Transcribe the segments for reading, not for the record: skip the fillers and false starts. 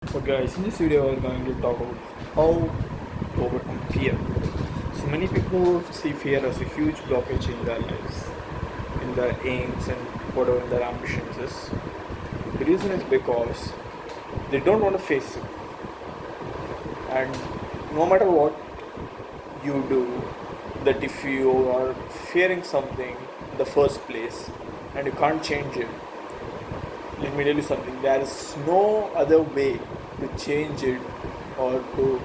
So guys, in this video we're going to talk about how to overcome fear. So many people see fear as a huge blockage in their lives, in their aims and whatever their ambitions is. The reason is because they don't want to face it. And no matter what you do, that if you are fearing something in the first place and you can't change it, let me tell you something, there is no other way to change it or to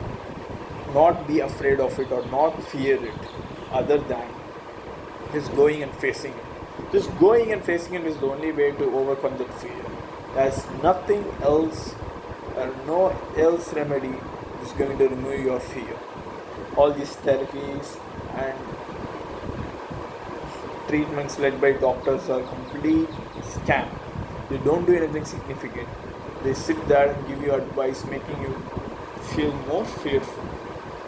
not be afraid of it or not fear it other than just going and facing it. Just going and facing it is the only way to overcome that fear. There's nothing else or no else remedy is going to remove your fear. All these therapies and treatments led by doctors are complete scam. They don't do anything significant. They sit there and give you advice, making you feel more fearful.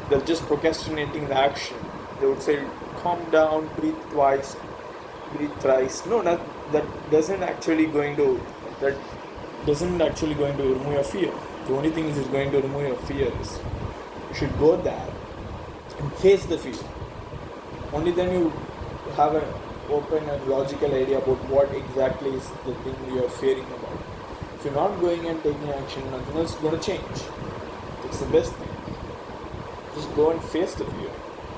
They're just procrastinating the action. They would say, calm down, breathe twice, breathe thrice. No, that doesn't actually going to that doesn't actually going to remove your fear. The only thing is going to remove your fear is you should go there and face the fear. Only then you have an open and logical idea about what exactly is the thing you're fearing about. If you're not going and taking action, nothing else is going to change. It's the best thing. Just go and face the fear.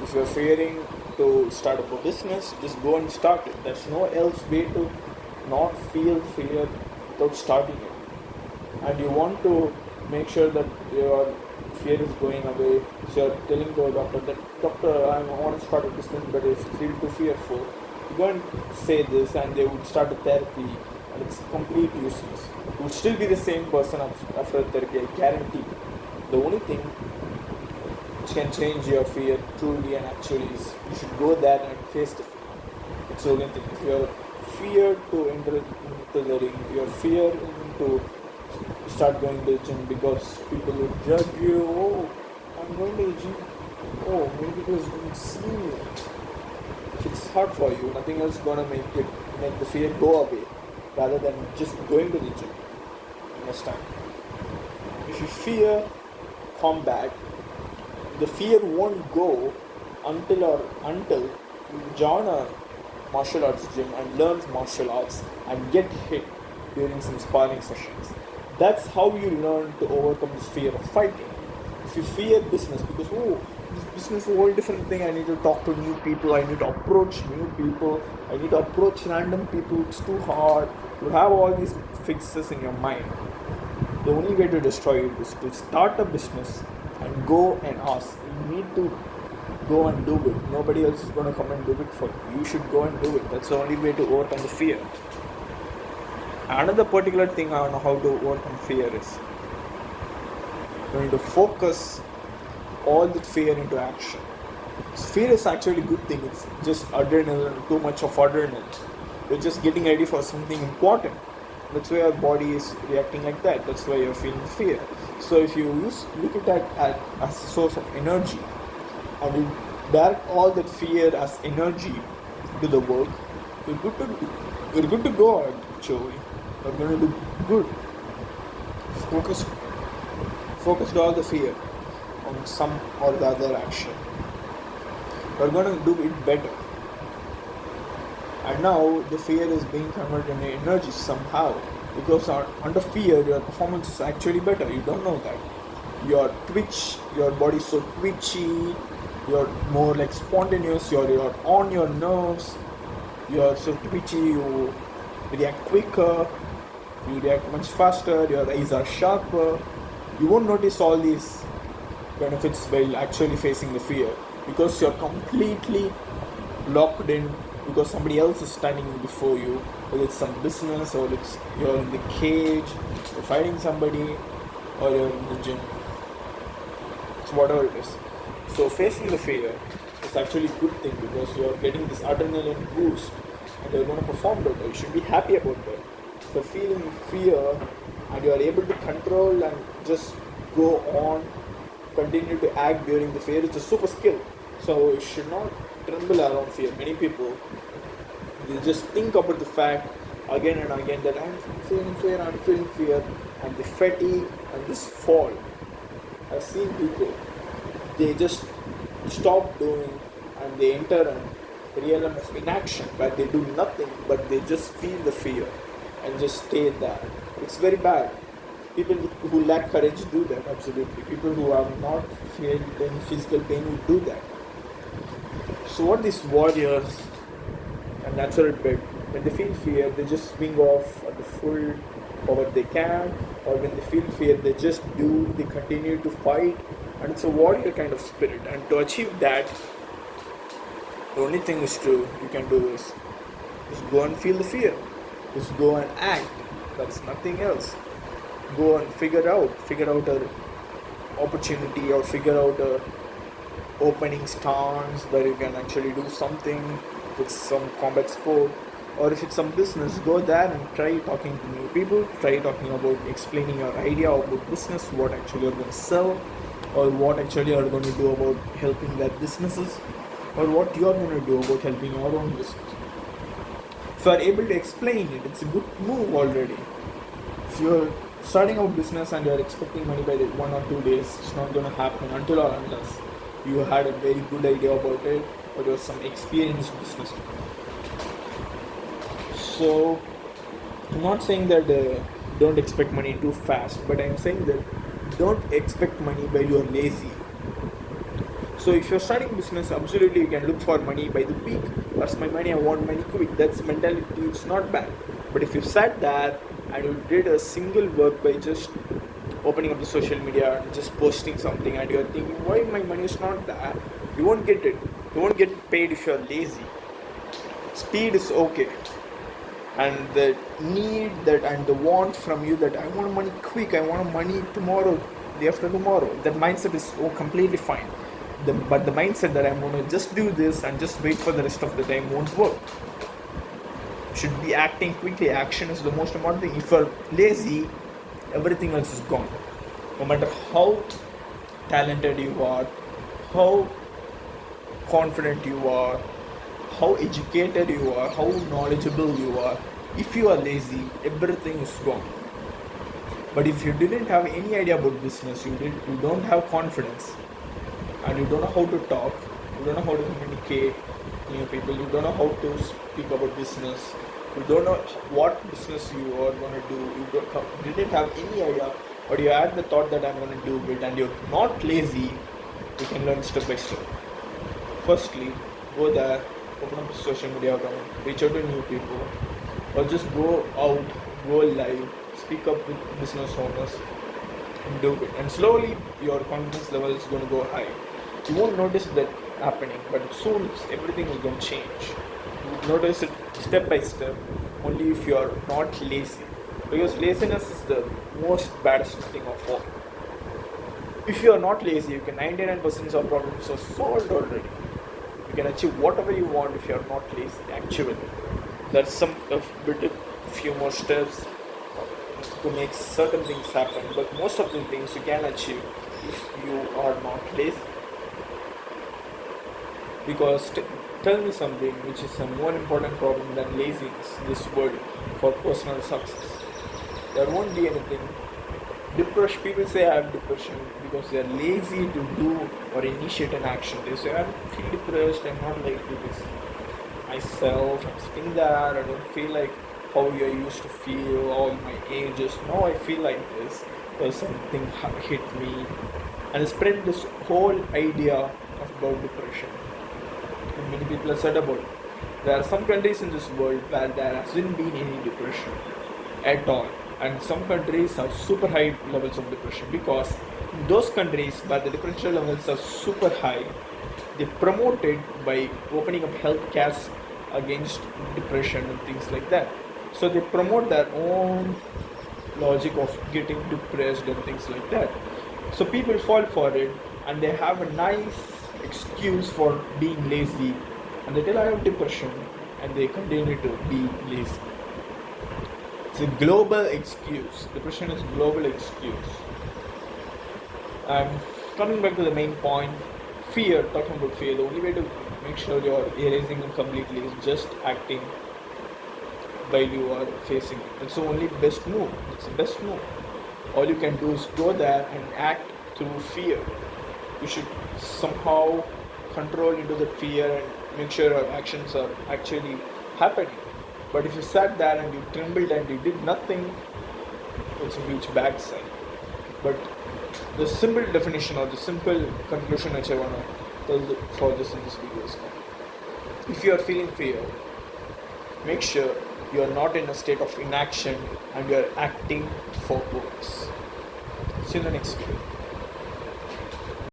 If you're fearing to start up a business, just go and start it. There's no else way to not feel fear without starting it. And you want to make sure that your fear is going away. So you're telling the doctor that, doctor, I want to start a business, but if you feel too fearful, you go and say this, and they would start a therapy, and it's complete useless. You would still be the same person after therapy, I guarantee. The only thing which can change your fear truly and actually is you should go there and face the fear. It's the only thing. If you're feared to enter into the ring, you're feared to start going to the gym because people will judge you. Oh, I'm going to the gym. Oh, many people is going to see me. If it's hard for you, nothing else is gonna make the fear go away rather than just going to the gym. Understand? If you fear combat, the fear won't go until you join a martial arts gym and learn martial arts and get hit during some sparring sessions. That's how you learn to overcome this fear of fighting. If you fear business because this business is a whole different thing, I need to talk to new people, I need to approach new people, I need to approach random people, it's too hard. You have all these fixes in your mind. The only way to destroy it is to start a business and go and ask. You need to go and do it. Nobody else is going to come and do it for you. You should go and do it. That's the only way to overcome the fear. Another particular thing on how to overcome fear is you need to focus all the fear into action. Fear is actually a good thing. It's just adrenaline, too much of adrenaline. You're just getting ready for something important. That's why your body is reacting like that. That's why you're feeling fear. So if you look at that as a source of energy and you direct all that fear as energy to the work, you're good to go actually. You're going to do good. Focus all the fear on some or the other action. You're going to do it better. And now the fear is being converted into energy somehow, because under fear your performance is actually better. You don't know that. Your body is so twitchy, you're more like spontaneous, you're on your nerves, you're so twitchy, you react quicker, you react much faster, your eyes are sharper. You won't notice all these benefits while actually facing the fear, because you're completely locked in, because somebody else is standing before you, whether it's some business or it's you're in the cage, you're fighting somebody, or you're in the gym. So whatever it is. So facing the fear is actually a good thing, because you're getting this adrenaline boost and you're going to perform better. You should be happy about that. If you're feeling fear and you are able to control and just go on, continue to act during the fear, it's a super skill. So you should not tremble around fear. Many people, they just think about the fact again and again that I'm feeling fear, and they fatigue and this fall. I've seen people, they just stop doing and they enter a realm of inaction where they do nothing but they just feel the fear and just stay there. It's very bad. People who lack courage do that, absolutely. People who have not felt any physical pain would do that. So what these warriors and natural bed, when they feel fear, they just swing off at the full power they can, or when they feel fear, they just do, they continue to fight, and it's a warrior kind of spirit. And to achieve that, the only thing is to you can do is just go and feel the fear, just go and act. That's nothing else. Go and figure out a opportunity or figure out a opening stance where you can actually do something with some combat sport, or if it's some business, go there and try talking to new people, try talking about explaining your idea about business, what actually you're going to sell, or what actually you're going to do about helping their businesses, or what you're going to do about helping your own business. If you are able to explain it, it's a good move already. If you're starting out business and you're expecting money by 1 or 2 days, it's not going to happen until or unless you had a very good idea about it or you're some experienced businessman. So I'm not saying that don't expect money too fast, but I'm saying that don't expect money while you're lazy. So if you're starting business, absolutely you can look for money by the week. What's my money? I want money quick. That's mentality. It's not bad. But if you sat there and you did a single work by just opening up the social media and just posting something, and you're thinking, why my money is not there? You won't get it. You won't get paid if you're lazy. Speed is okay. And the need that and the want from you that I want money quick, I want money tomorrow, day after tomorrow, that mindset is completely fine. But the mindset that I'm going to just do this and just wait for the rest of the time won't work. Should be acting quickly. Action is the most important thing. If you're lazy, everything else is gone. No matter how talented you are, how confident you are, how educated you are, how knowledgeable you are, if you are lazy, everything is gone. But if you didn't have any idea about business, you don't have confidence, and you don't know how to talk, you don't know how to communicate to new people, you don't know how to speak about business, you don't know what business you are going to do, you didn't have any idea, but you had the thought that I'm going to do it, and you're not lazy, you can learn step by step. Firstly, go there, open up a social media account, reach out to new people, or just go out, go live, speak up with business owners, and do it. And slowly your confidence level is going to go high. You won't notice that happening, but soon everything is going to change. You notice it step by step, only if you are not lazy. Because laziness is the most baddest thing of all. If you are not lazy, you can 99% of problems are solved already. You can achieve whatever you want if you are not lazy, actually. There's some few more steps to make certain things happen, but most of the things you can achieve if you are not lazy. Because tell me something which is a more important problem than laziness in this world for personal success. There won't be anything. Depression. People say I have depression because they are lazy to do or initiate an action. They say I feel depressed. I'm not like this myself. I'm sitting there. I don't feel like how I used to feel all my ages. Now I feel like this because something hit me, and spread this whole idea about depression. And many people have said about it. There are some countries in this world where there hasn't been any depression at all, and some countries have super high levels of depression because in those countries where the depression levels are super high, they promote it by opening up health cares against depression and things like that. So they promote their own logic of getting depressed and things like that. So people fall for it, and they have a nice excuse for being lazy, and they tell I have depression, and they continue to be lazy. It's a global excuse. Depression is a global excuse. And coming back to the main point, fear, talking about fear, the only way to make sure you're erasing it completely is just acting. while you are facing it. It's the only best move. It's the best move. All you can do is go there and act through fear. You should somehow control into the fear and make sure your actions are actually happening. But if you sat there and you trembled and you did nothing, it's a huge bad sign. But the simple definition or the simple conclusion which I want to tell for this in this video is that if you are feeling fear, make sure you are not in a state of inaction and you are acting for purpose. See you in the next video.